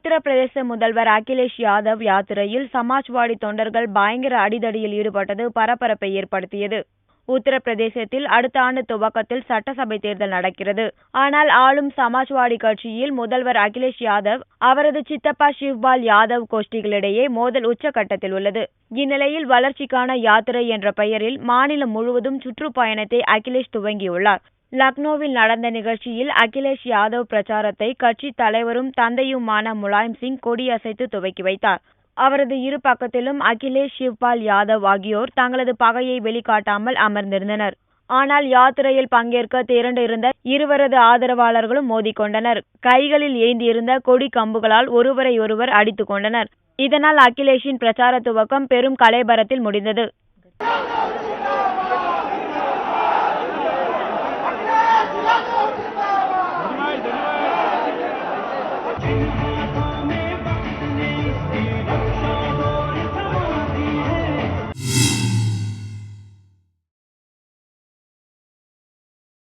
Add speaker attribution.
Speaker 1: உத்தரப்பிரதேச முதல்வர் அகிலேஷ் யாதவ் யாத்திரையில் சமாஜ்வாடி தொண்டர்கள் பயங்கர அடிதடியில் ஈடுபட்டது பரபரப்பை ஏற்படுத்தியது. உத்தரப்பிரதேசத்தில் அடுத்த ஆண்டு துவக்கத்தில் சட்டசபை தேர்தல் நடக்கிறது. ஆனால் ஆளும் சமாஜ்வாடி கட்சியில் முதல்வர் அகிலேஷ் யாதவ் அவரது சித்தப்பா சிவ்பால் யாதவ் கோஷ்டிகளிடையே மோதல் உச்சகட்டத்தில் உள்ளது. இந்நிலையில் வளர்ச்சிக்கான யாத்திரை என்ற பெயரில் மாநிலம் முழுவதும் சுற்றுப்பயணத்தை அகிலேஷ் துவங்கியுள்ளார். லக்னோவில் நடந்த நிகழ்ச்சியில் அகிலேஷ் யாதவ் பிரச்சாரத்தை கட்சி தலைவரும் தந்தையுமான முலாயம் சிங் கொடியசைத்து துவக்கி வைத்தார். அவரது இரு பக்கத்திலும் அகிலேஷ், சிவ்பால் யாதவ் ஆகியோர் தங்களது பகையை வெளிக்காட்டாமல் அமர்ந்திருந்தனர். ஆனால் யாத்திரையில் பங்கேற்க திரண்டிருந்த இருவரது ஆதரவாளர்களும் மோதிக்கொண்டனர். கைகளில் ஏந்தியிருந்த கொடி கம்புகளால் ஒருவரையொருவர் அடித்துக் கொண்டனர். இதனால் அகிலேஷின் பிரச்சார துவக்கம் பெரும் கலவரத்தில் முடிந்தது.
Speaker 2: Thank you.